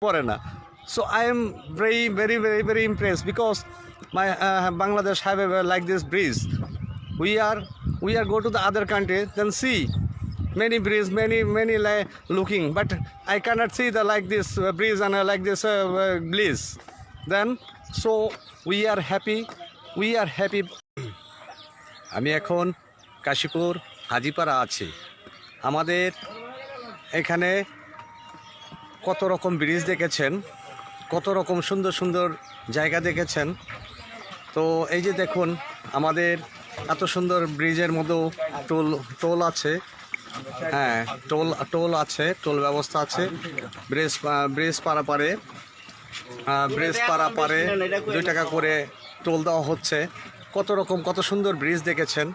পড়ে না। So I am very impressed because my Bangladesh have like this bridge. We are go to the other country then see many bridge, many like looking, but I cannot see the like this bridge and like this bliss. Then so we are happy. আমি এখন কাশীপুর হাজিপাড়া আছি। আমাদের এখানে কত রকম bridge দেখেছেন, কত রকম সুন্দর সুন্দর জায়গা দেখেছেন। তো এই যে দেখুন আমাদের এত সুন্দর ব্রিজের মধ্যেও টোল আছে। হ্যাঁ, টোল আছে, টোল ব্যবস্থা আছে। ব্রিজ পারাপারে 2 টাকা করে টোল দেওয়া হচ্ছে। কত সুন্দর ব্রিজ দেখেছেন,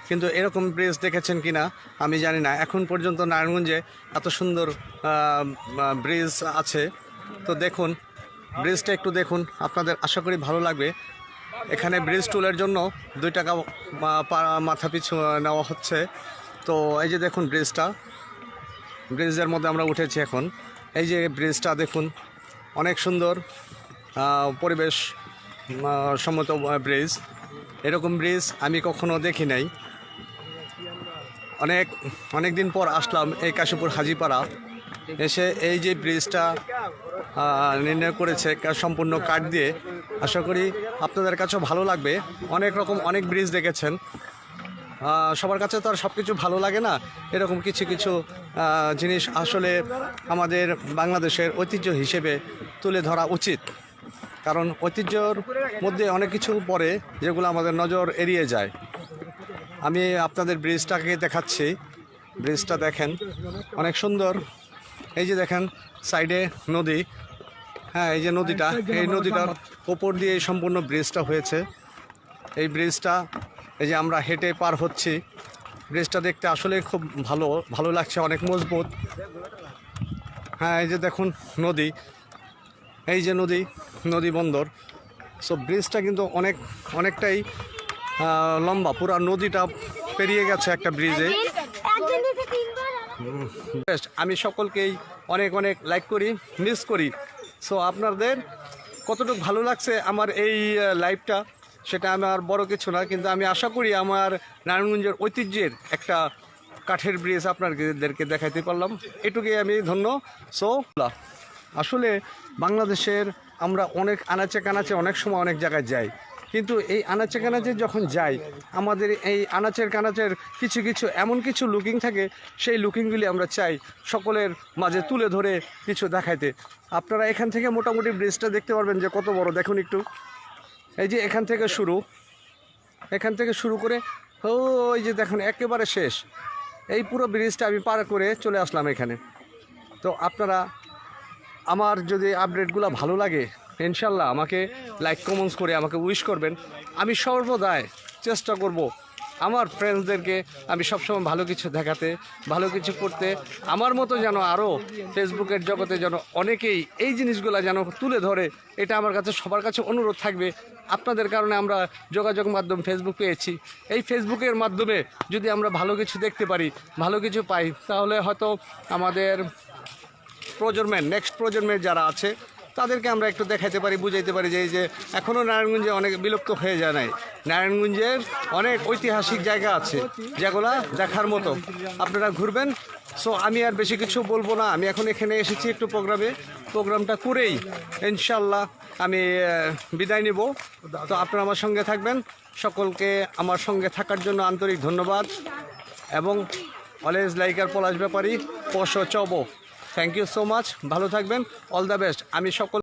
কিন্তু এরকম ব্রিজ দেখেছেন কিনা আমি জানি না। এখন পর্যন্ত নারায়ণগঞ্জে এত সুন্দর ব্রিজ আছে। তো দেখুন ব্রিজটা একটু দেখুন, আপনাদের আশা করি ভালো লাগবে। এখানে ব্রিজ টোলের জন্য 2 টাকা মাথা পিছু নেওয়া হচ্ছে। তো এই যে দেখুন ব্রিজের মধ্যে আমরা উঠেছি এখন। এই যে ব্রিজটা দেখুন, অনেক সুন্দর পরিবেশ সম্মত ব্রিজ। এরকম ব্রিজ আমি কখনো দেখি নাই। অনেক দিন পর আসলাম এই কাশীপুর হাজিপাড়া। এসে এই যে ব্রিজটা নির্ণয় করেছে সম্পূর্ণ কাঠ দিয়ে, আশা করি আপনাদের কাছেও ভালো লাগবে। অনেক ব্রিজ দেখেছেন, সবার কাছে তো আর সব কিছু ভালো লাগে না। এরকম কিছু জিনিস আসলে আমাদের বাংলাদেশের ঐতিহ্য হিসেবে তুলে ধরা উচিত, কারণ ঐতিহ্যর মধ্যে অনেক কিছু পড়ে যেগুলো আমাদের নজর এড়িয়ে যায়। আমি আপনাদের ব্রিজটাকে দেখাচ্ছি। ব্রিজটা দেখেন অনেক সুন্দর। এই যে দেখেন সাইডে নদী। হ্যাঁ, এই যে এই নদীটার ওপর দিয়ে সম্পূর্ণ ব্রিজটা হয়েছে। এই ব্রিজটা এই যে আমরা হেঁটে পার হচ্ছি। ব্রিজটা দেখতে আসলে খুব ভালো লাগছে, অনেক মজবুত। হ্যাঁ, এই যে দেখুন নদী, এই যে নদী বন্দর। সো ব্রিজটা কিন্তু অনেকটাই লম্বা, পুরা নদীটা পেরিয়ে গেছে একটা ব্রিজে। আমি সকলকেই অনেক লাইক করি, মিস করি। সো আপনাদের কতটুকু ভালো লাগছে আমার এই লাইভটা, সেটা আমার বড় কিছু না, কিন্তু আমি আশা করি আমার নারায়ণগঞ্জের ঐতিহ্যের একটা কাঠের ব্রিজ আপনাদেরকে দেখাইতে পারলাম, এটুকুই আমি ধন্য। সো আসলে বাংলাদেশের আমরা অনেক আনাচে কানাচে অনেক সময় অনেক জায়গায় যাই, কিন্তু এই আনাচে কানাচে যখন যাই আমাদের এই আনাচের কানাচের কিছু এমন কিছু লুকিং থাকে, সেই লুকিংগুলি আমরা চাই সকলের মাঝে তুলে ধরে কিছু দেখাইতে। আপনারা এখান থেকে মোটামুটি ব্রিজটা দেখতে পারবেন যে কত বড়। দেখুন একটু, এই যে এখান থেকে শুরু করে ওই যে দেখুন একেবারে শেষ। এই পুরো ব্রিজটা আমি পার করে চলে আসলাম এখানে। তো আপনারা আমার যদি আপডেটগুলো ভালো লাগে ইনশাল্লাহ আমাকে লাইক কমেন্টস করে আমাকে উইশ করবেন। আমি সর্বদাই চেষ্টা করব আমার ফ্রেন্ডসদেরকে আমি সবসময় ভালো কিছু দেখাতে, ভালো কিছু করতে। আমার মতো যেন আরও ফেসবুকের জগতে যেন অনেকেই এই জিনিসগুলো যেন তুলে ধরে, এটা আমার কাছে সবার কাছে অনুরোধ থাকবে। আপনাদের কারণে আমরা যোগাযোগ মাধ্যম ফেসবুক পেয়েছি। এই ফেসবুকের মাধ্যমে যদি আমরা ভালো কিছু দেখতে পারি, ভালো কিছু পাই, তাহলে হয়তো আমাদের নেক্সট প্রজন্মের যারা আছে তাদেরকে আমরা একটু দেখাতে পারি, বুঝাইতে পারি যে এই যে এখনও নারায়ণগঞ্জে অনেক বিলুপ্ত হয়ে যায় নাই। নারায়ণগঞ্জের অনেক ঐতিহাসিক জায়গা আছে যেগুলা দেখার মতো, আপনারা ঘুরবেন। সো আমি আর বেশি কিছু বলবো না। আমি এখন এখানে এসেছি একটু প্রোগ্রামটা করেই ইনশাল্লাহ আমি বিদায় নেব। তো আপনারা আমার সঙ্গে থাকবেন। সকলকে আমার সঙ্গে থাকার জন্য আন্তরিক ধন্যবাদ, এবং অলওয়েজ লাইকার পলাশ ব্যাপারী পশ চব। Thank you so much. ভালো থাকবেন। All the best. আমি সকল